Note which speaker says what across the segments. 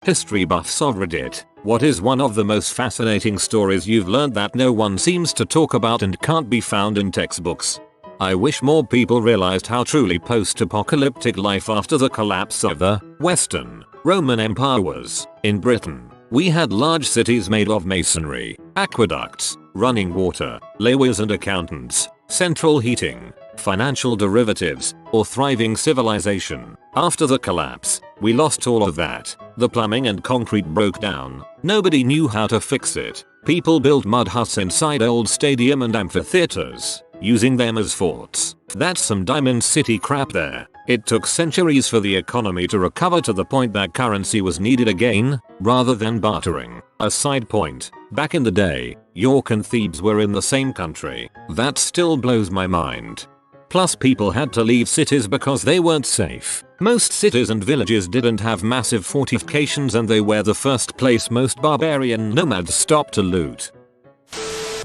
Speaker 1: History buffs of Reddit, what is one of the most fascinating stories you've learned that no one seems to talk about and can't be found in textbooks? I wish more people realized how truly post-apocalyptic life after the collapse of the Western Roman Empire was. In Britain, we had large cities made of masonry, aqueducts, running water, lawyers and accountants, central heating, financial derivatives, or thriving civilization. After the collapse, we lost all of that. The plumbing and concrete broke down. Nobody knew how to fix it. People built mud huts inside old stadium and amphitheaters, using them as forts. That's some Diamond City crap there. It took centuries for the economy to recover to the point that currency was needed again, rather than bartering. A side point, back in the day, York and Thebes were in the same country. That still blows my mind. Plus people had to leave cities because they weren't safe. Most cities and villages didn't have massive fortifications and they were the first place most barbarian nomads stopped to loot.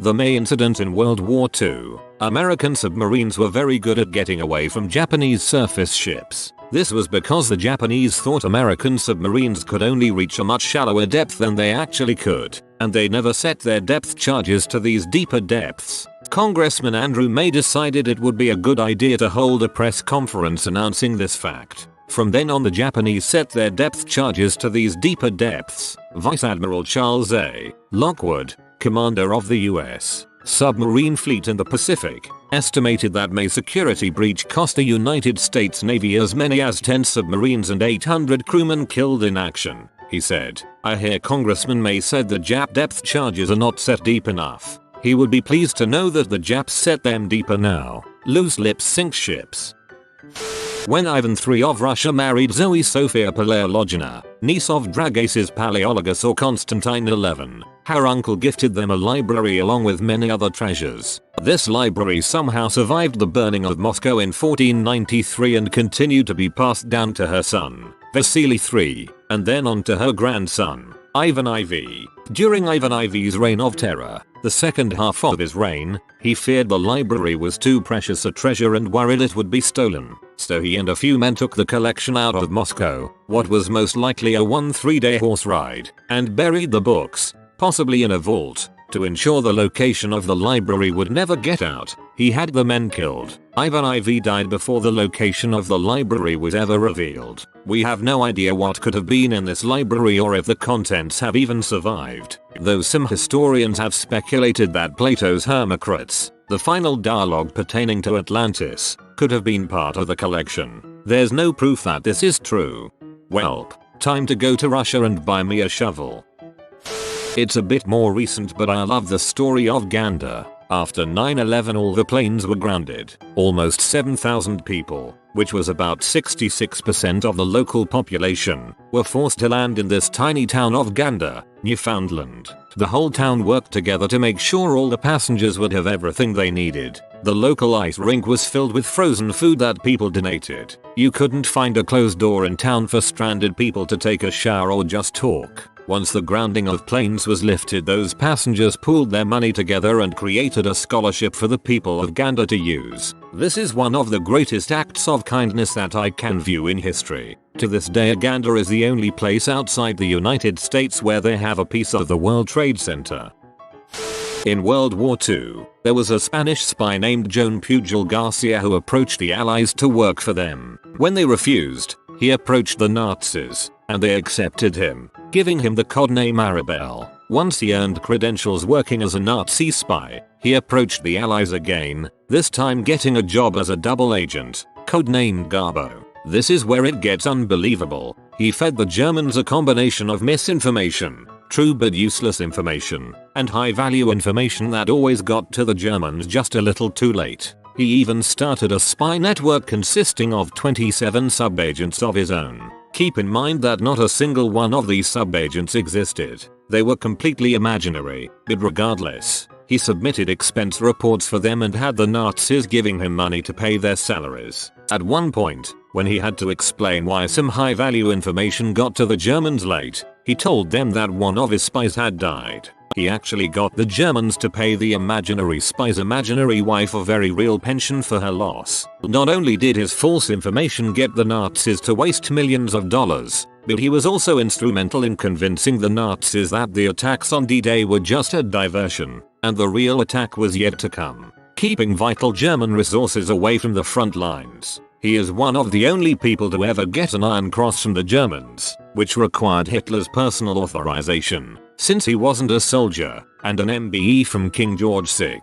Speaker 1: The May incident in World War II. American submarines were very good at getting away from Japanese surface ships. This was because the Japanese thought American submarines could only reach a much shallower depth than they actually could, and they never set their depth charges to these deeper depths. Congressman Andrew May decided it would be a good idea to hold a press conference announcing this fact. From then on the Japanese set their depth charges to these deeper depths. Vice Admiral Charles A. Lockwood, commander of the US submarine fleet in the Pacific, estimated that May's security breach cost the United States Navy as many as 10 submarines and 800 crewmen killed in action. He said, "I hear Congressman May said the Jap depth charges are not set deep enough. He would be pleased to know that the Japs set them deeper now. Loose lips sink ships." When Ivan III of Russia married Zoe Sofia Paleologina, niece of Dragaces Paleologus or Constantine XI, her uncle gifted them a library along with many other treasures. This library somehow survived the burning of Moscow in 1493 and continued to be passed down to her son, Vasily III, and then on to her grandson, Ivan IV. During Ivan IV's reign of terror, the second half of his reign, he feared the library was too precious a treasure and worried it would be stolen. So he and a few men took the collection out of Moscow, what was most likely a 3-day horse ride, and buried the books, possibly in a vault. To ensure the location of the library would never get out, he had the men killed. Ivan IV died before the location of the library was ever revealed. We have no idea what could have been in this library or if the contents have even survived, though some historians have speculated that Plato's Hermocrates, the final dialogue pertaining to Atlantis, could have been part of the collection. There's no proof that this is true. Welp, time to go to Russia and buy me a shovel. It's a bit more recent, but I love the story of Gander. After 9/11 all the planes were grounded. Almost 7,000 people, which was about 66% of the local population, were forced to land in this tiny town of Gander, Newfoundland. The whole town worked together to make sure all the passengers would have everything they needed. The local ice rink was filled with frozen food that people donated. You couldn't find a closed door in town for stranded people to take a shower or just talk. Once the grounding of planes was lifted, those passengers pooled their money together and created a scholarship for the people of Gander to use. This is one of the greatest acts of kindness that I can view in history. To this day, Gander is the only place outside the United States where they have a piece of the World Trade Center. In World War II, there was a Spanish spy named Joan Pujol Garcia who approached the Allies to work for them. When they refused, he approached the Nazis, and they accepted him, giving him the codename Arabelle. Once he earned credentials working as a Nazi spy, he approached the Allies again, this time getting a job as a double agent, codenamed Garbo. This is where it gets unbelievable. He fed the Germans a combination of misinformation, true but useless information, and high-value information that always got to the Germans just a little too late. He even started a spy network consisting of 27 sub-agents of his own. Keep in mind that not a single one of these sub-agents existed. They were completely imaginary, but regardless, he submitted expense reports for them and had the Nazis giving him money to pay their salaries. At one point, when he had to explain why some high-value information got to the Germans late, he told them that one of his spies had died. He actually got the Germans to pay the imaginary spy's imaginary wife a very real pension for her loss. Not only did his false information get the Nazis to waste millions of dollars, but he was also instrumental in convincing the Nazis that the attacks on D-Day were just a diversion, and the real attack was yet to come, keeping vital German resources away from the front lines. He is one of the only people to ever get an Iron Cross from the Germans, which required Hitler's personal authorization, since he wasn't a soldier, and an MBE from King George VI.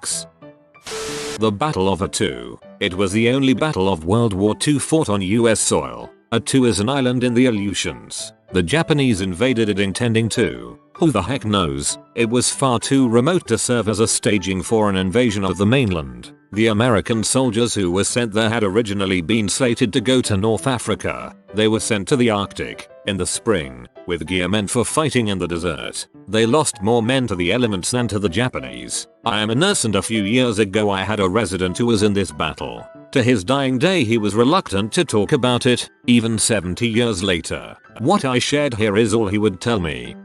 Speaker 1: The Battle of Attu. It was the only battle of World War II fought on US soil. Attu is an island in the Aleutians. The Japanese invaded it intending to, who the heck knows, it was far too remote to serve as a staging for an invasion of the mainland. The American soldiers who were sent there had originally been slated to go to North Africa. They were sent to the Arctic in the spring, with gear meant for fighting in the desert. They lost more men to the elements than to the Japanese. I am a nurse, and a few years ago I had a resident who was in this battle. To his dying day he was reluctant to talk about it, even 70 years later. What I shared here is all he would tell me.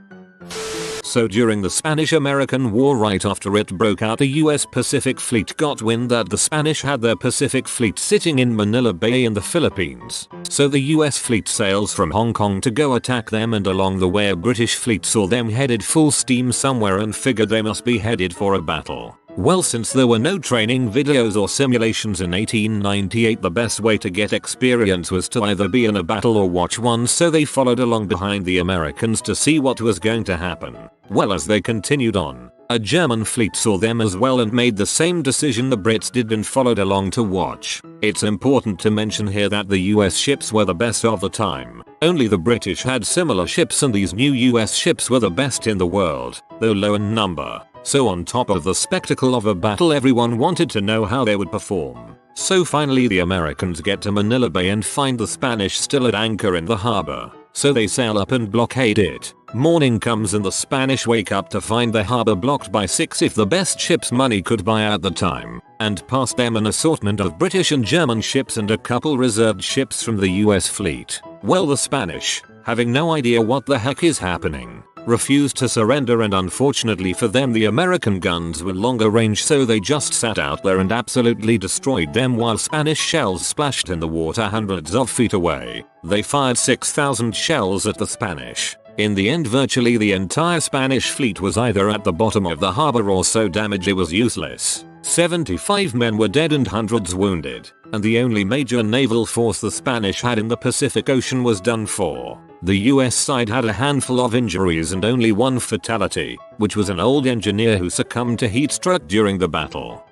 Speaker 1: So during the Spanish-American War, right after it broke out, the US Pacific Fleet got wind that the Spanish had their Pacific Fleet sitting in Manila Bay in the Philippines. So the US fleet sails from Hong Kong to go attack them, and along the way a British fleet saw them headed full steam somewhere and figured they must be headed for a battle. Well, since there were no training videos or simulations in 1898, the best way to get experience was to either be in a battle or watch one, so they followed along behind the Americans to see what was going to happen. Well, as they continued on, a German fleet saw them as well and made the same decision the Brits did and followed along to watch. It's important to mention here that the US ships were the best of the time. Only the British had similar ships, and these new US ships were the best in the world, though low in number. So on top of the spectacle of a battle, everyone wanted to know how they would perform. So finally the Americans get to Manila Bay and find the Spanish still at anchor in the harbor. So they sail up and blockade it. Morning comes and the Spanish wake up to find the harbor blocked by 6 of the best ships money could buy at the time, and past them an assortment of British and German ships and a couple reserved ships from the US fleet. Well, the Spanish, having no idea what the heck is happening, refused to surrender, and unfortunately for them the American guns were longer range, so they just sat out there and absolutely destroyed them while Spanish shells splashed in the water hundreds of feet away. They fired 6,000 shells at the Spanish. In the end, virtually the entire Spanish fleet was either at the bottom of the harbor or so damaged it was useless. 75 men were dead and hundreds wounded, and the only major naval force the Spanish had in the Pacific Ocean was done for. The US side had a handful of injuries and only one fatality, which was an old engineer who succumbed to heat stroke during the battle.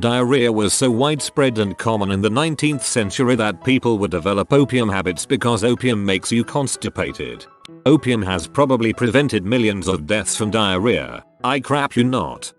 Speaker 1: Diarrhea was so widespread and common in the 19th century that people would develop opium habits because opium makes you constipated. Opium has probably prevented millions of deaths from diarrhea. I crap you not.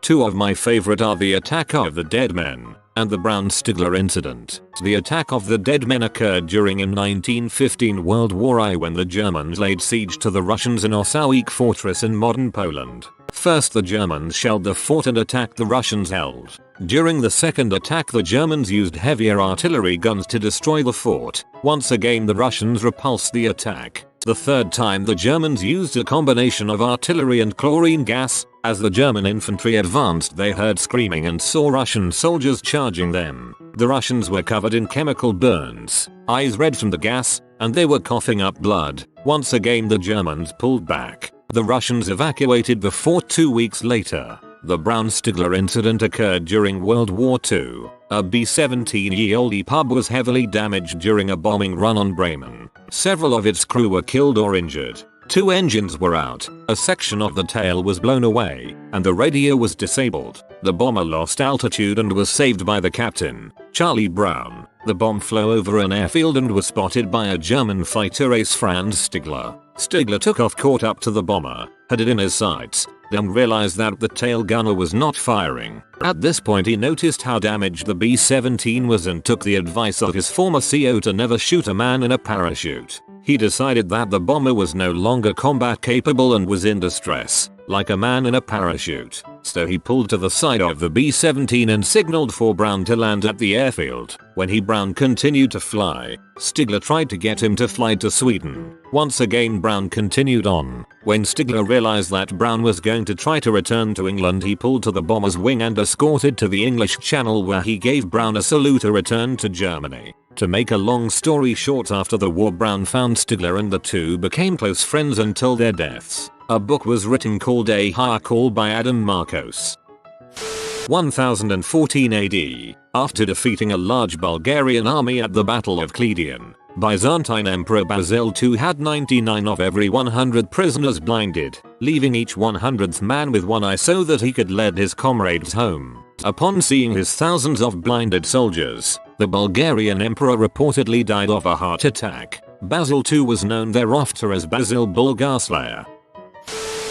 Speaker 1: Two of my favorite are the Attack of the Dead Men and the Brown Stigler incident. The Attack of the Dead Men occurred during in 1915 World War I, when the Germans laid siege to the Russians in Osage fortress in modern Poland. First the Germans shelled the fort and attacked the Russians held. During the second attack the Germans used heavier artillery guns to destroy the fort. Once again the Russians repulsed the attack. The third time the Germans used a combination of artillery and chlorine gas. As the German infantry advanced they heard screaming and saw Russian soldiers charging them. The Russians were covered in chemical burns, eyes red from the gas, and they were coughing up blood. Once again the Germans pulled back. The Russians evacuated the fort 2 weeks later. The Brown Stigler incident occurred during World War II. A B-17-year-old EPUB was heavily damaged during a bombing run on Bremen. Several of its crew were killed or injured. 2 engines were out, a section of the tail was blown away, and the radio was disabled. The bomber lost altitude and was saved by the captain, Charlie Brown. The bomb flew over an airfield and was spotted by a German fighter ace, Franz Stigler. Stigler took off, caught up to the bomber, had it in his sights, then realized that the tail gunner was not firing. At this point he noticed how damaged the B-17 was and took the advice of his former CO to never shoot a man in a parachute. He decided that the bomber was no longer combat capable and was in distress, like a man in a parachute. So he pulled to the side of the B-17 and signaled for Brown to land at the airfield. When Brown continued to fly, Stigler tried to get him to fly to Sweden. Once again Brown continued on. When Stigler realized that Brown was going to try to return to England, he pulled to the bomber's wing and escorted to the English Channel, where he gave Brown a salute to return to Germany. To make a long story short, after the war, Brown found Stigler and the two became close friends until their deaths. A book was written called A Higher Call by Adam Marcos. 1014 AD, after defeating a large Bulgarian army at the Battle of Kleodion, Byzantine Emperor Basil II had 99 of every 100 prisoners blinded, leaving each 100th man with one eye so that he could lead his comrades home. Upon seeing his thousands of blinded soldiers, the Bulgarian emperor reportedly died of a heart attack. Basil II was known thereafter as Basil the Bulgar-Slayer.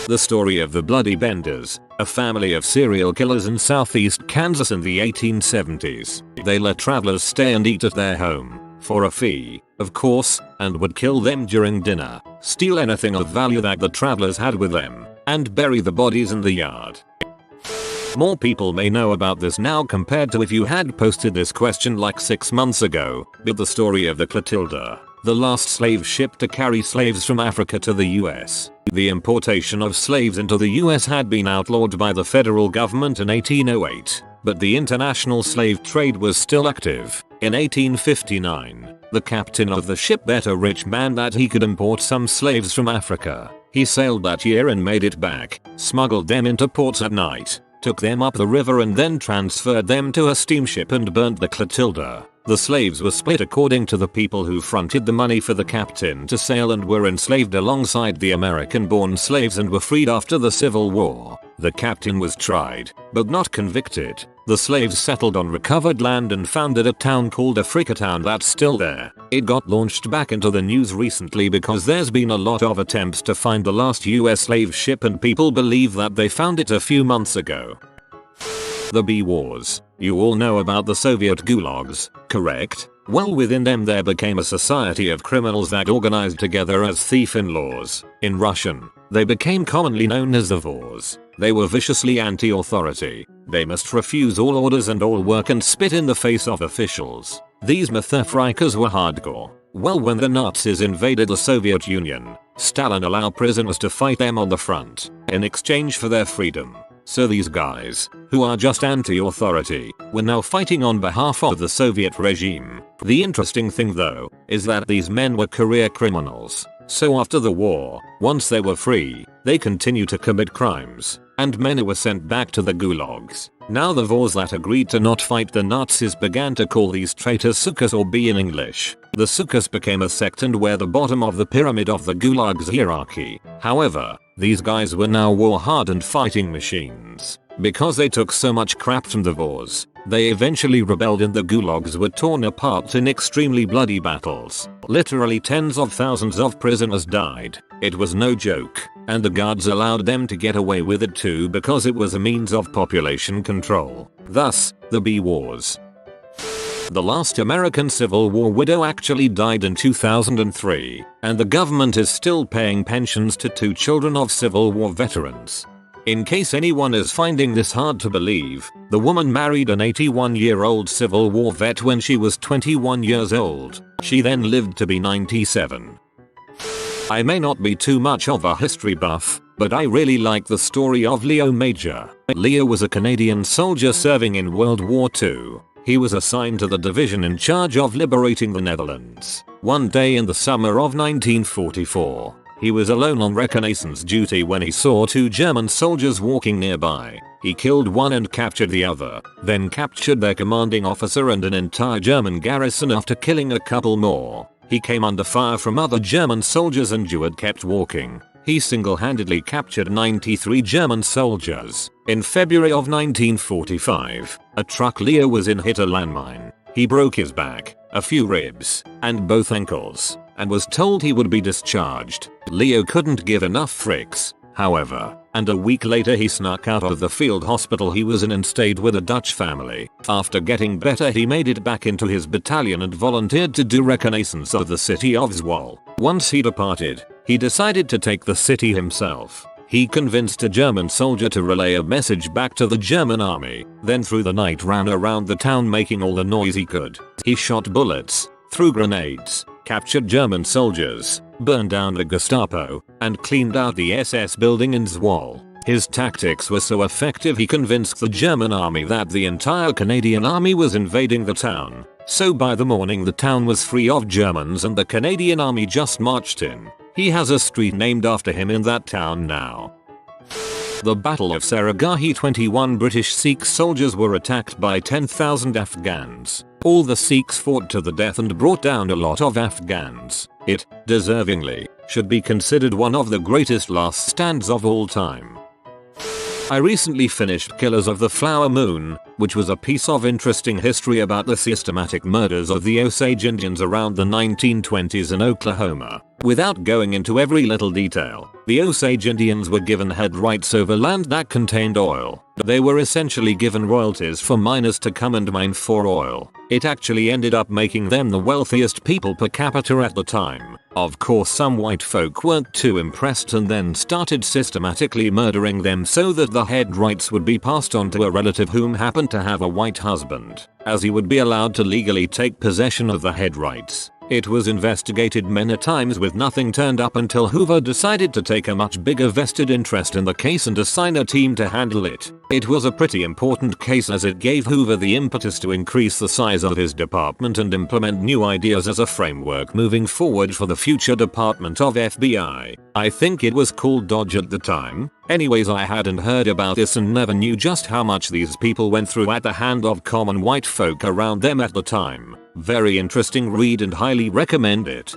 Speaker 1: The story of the Bloody Benders, a family of serial killers in southeast Kansas in the 1870s. They let travelers stay and eat at their home, for a fee, of course, and would kill them during dinner, steal anything of value that the travelers had with them, and bury the bodies in the yard. More people may know about this now compared to if you had posted this question like 6 months ago, but the story of the Clotilda, the last slave ship to carry slaves from Africa to the US. The importation of slaves into the US had been outlawed by the federal government in 1808, but the international slave trade was still active. In 1859, the captain of the ship bet a rich man that he could import some slaves from Africa. He sailed that year and made it back, smuggled them into ports at night, took them up the river and then transferred them to a steamship and burnt the Clotilda. The slaves were split according to the people who fronted the money for the captain to sail and were enslaved alongside the American-born slaves and were freed after the Civil War. The captain was tried, but not convicted. The slaves settled on recovered land and founded a town called Africatown that's still there. It got launched back into the news recently because there's been a lot of attempts to find the last US slave ship and people believe that they found it a few months ago. The Bee Wars. You all know about the Soviet gulags, correct? Well, within them there became a society of criminals that organized together as thief-in-laws. In Russian, they became commonly known as the Vors. They were viciously anti-authority. They must refuse all orders and all work and spit in the face of officials. These Mathefrikers were hardcore. Well, when the Nazis invaded the Soviet Union, Stalin allowed prisoners to fight them on the front, in exchange for their freedom. So these guys, who are just anti-authority, were now fighting on behalf of the Soviet regime. The interesting thing though, is that these men were career criminals. So after the war, once they were free, they continued to commit crimes, and many were sent back to the gulags. Now the Vors that agreed to not fight the Nazis began to call these traitors Sukas, or B in English. The Sukas became a sect and were the bottom of the pyramid of the gulag's hierarchy. However, these guys were now war-hardened fighting machines. Because they took so much crap from the Vors, they eventually rebelled and the gulags were torn apart in extremely bloody battles. Literally tens of thousands of prisoners died. It was no joke, and the guards allowed them to get away with it too because it was a means of population control. Thus, the Bee Wars. The last American Civil War widow actually died in 2003, and the government is still paying pensions to 2 children of Civil War veterans. In case anyone is finding this hard to believe, the woman married an 81-year-old Civil War vet when she was 21 years old. She then lived to be 97. I may not be too much of a history buff, but I really like the story of Leo Major. Leo was a Canadian soldier serving in World War II. He was assigned to the division in charge of liberating the Netherlands. One day in the summer of 1944, he was alone on reconnaissance duty when he saw 2 German soldiers walking nearby. He killed one and captured the other, then captured their commanding officer and an entire German garrison after killing a couple more. He came under fire from other German soldiers and Jewett kept walking. He single-handedly captured 93 German soldiers. In February of 1945, a truck Leo was in hit a landmine. He broke his back, a few ribs, and both ankles, and was told he would be discharged. Leo couldn't give enough fricks, however, and a week later he snuck out of the field hospital he was in and stayed with a Dutch family. After getting better, he made it back into his battalion and volunteered to do reconnaissance of the city of Zwolle. Once he departed, he decided to take the city himself. He convinced a German soldier to relay a message back to the German army, then through the night ran around the town making all the noise he could. He shot bullets, threw grenades, captured German soldiers, burned down the Gestapo, and cleaned out the SS building in Zwolle. His tactics were so effective he convinced the German army that the entire Canadian army was invading the town. So by the morning the town was free of Germans and the Canadian army just marched in. He has a street named after him in that town now. The Battle of Saragarhi, 21 British Sikh soldiers were attacked by 10,000 Afghans. All the Sikhs fought to the death and brought down a lot of Afghans. It, deservingly, should be considered one of the greatest last stands of all time. I recently finished Killers of the Flower Moon, which was a piece of interesting history about the systematic murders of the Osage Indians around the 1920s in Oklahoma. Without going into every little detail, the Osage Indians were given head rights over land that contained oil. They were essentially given royalties for miners to come and mine for oil. It actually ended up making them the wealthiest people per capita at the time. Of course, some white folk weren't too impressed and then started systematically murdering them so that the head rights would be passed on to a relative whom happened to have a white husband, as he would be allowed to legally take possession of the head rights. It was investigated many times with nothing turned up until Hoover decided to take a much bigger vested interest in the case and assign a team to handle it. It was a pretty important case as it gave Hoover the impetus to increase the size of his department and implement new ideas as a framework moving forward for the future Department of FBI. I think it was called Dodge at the time. Anyways, I hadn't heard about this and never knew just how much these people went through at the hand of common white folk around them at the time. Very interesting read and highly recommend it.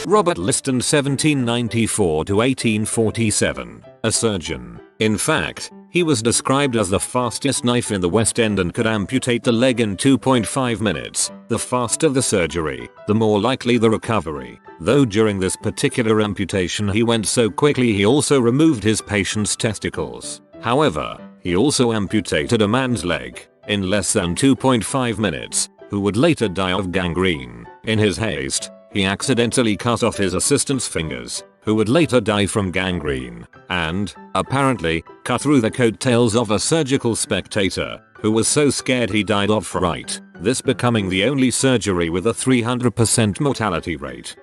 Speaker 1: Robert Liston, 1794 to 1847, a surgeon. In fact, he was described as the fastest knife in the West End and could amputate the leg in 2.5 minutes. The faster the surgery, the more likely the recovery. Though during this particular amputation he went so quickly he also removed his patient's testicles. However, he also amputated a man's leg in less than 2.5 minutes, who would later die of gangrene. In his haste, he accidentally cut off his assistant's fingers, who would later die from gangrene, and, apparently, cut through the coattails of a surgical spectator, who was so scared he died of fright, this becoming the only surgery with a 300% mortality rate.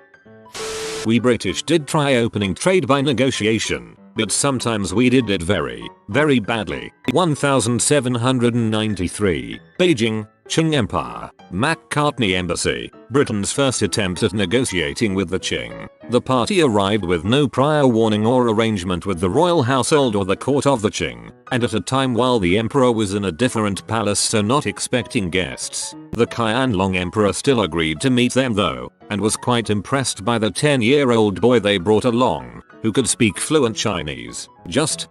Speaker 1: We British did try opening trade by negotiation, but sometimes we did it very, very badly. 1793, Beijing, Qing Empire, Macartney Embassy, Britain's first attempt at negotiating with the Qing. The party arrived with no prior warning or arrangement with the royal household or the court of the Qing, and at a time while the emperor was in a different palace, so not expecting guests. The Qianlong emperor still agreed to meet them though, and was quite impressed by the 10-year-old boy they brought along, who could speak fluent Chinese. Just,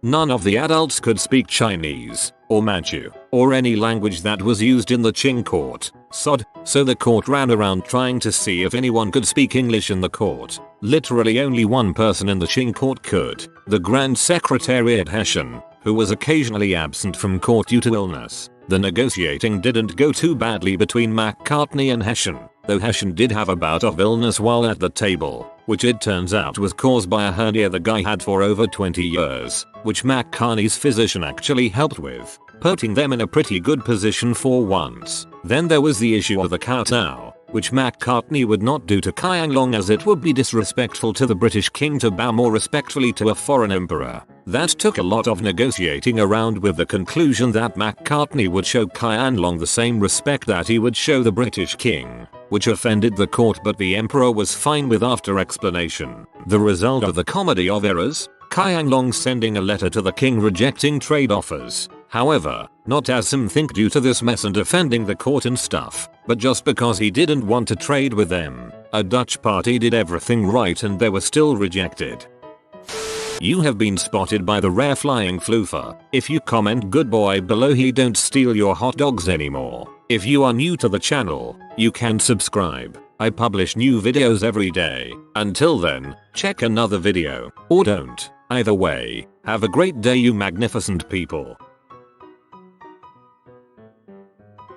Speaker 1: none of the adults could speak Chinese, or Manchu, or any language that was used in the Qing court. So the court ran around trying to see if anyone could speak English in the court. Literally only one person in the Qing court could, the Grand Secretariat Hessian, who was occasionally absent from court due to illness. The negotiating didn't go too badly between Macartney and Hessian, though Hessian did have a bout of illness while at the table, which it turns out was caused by a hernia the guy had for over 20 years, which Macartney's physician actually helped with, putting them in a pretty good position for once. Then there was the issue of the kowtow, which Macartney would not do to Qianlong as it would be disrespectful to the British king to bow more respectfully to a foreign emperor. That took a lot of negotiating around, with the conclusion that Macartney would show Qianlong the same respect that he would show the British king, which offended the court but the emperor was fine with after explanation. The result of the comedy of errors, Qianlong sending a letter to the king rejecting trade offers. However, not as some think due to this mess and offending the court and stuff, but just because he didn't want to trade with them. A Dutch party did everything right and they were still rejected. You have been spotted by the rare flying floofer. If you comment good boy below, he don't steal your hot dogs anymore. If you are new to the channel, you can subscribe. I publish new videos every day. Until then, check another video, or don't. Either way, have a great day you magnificent people.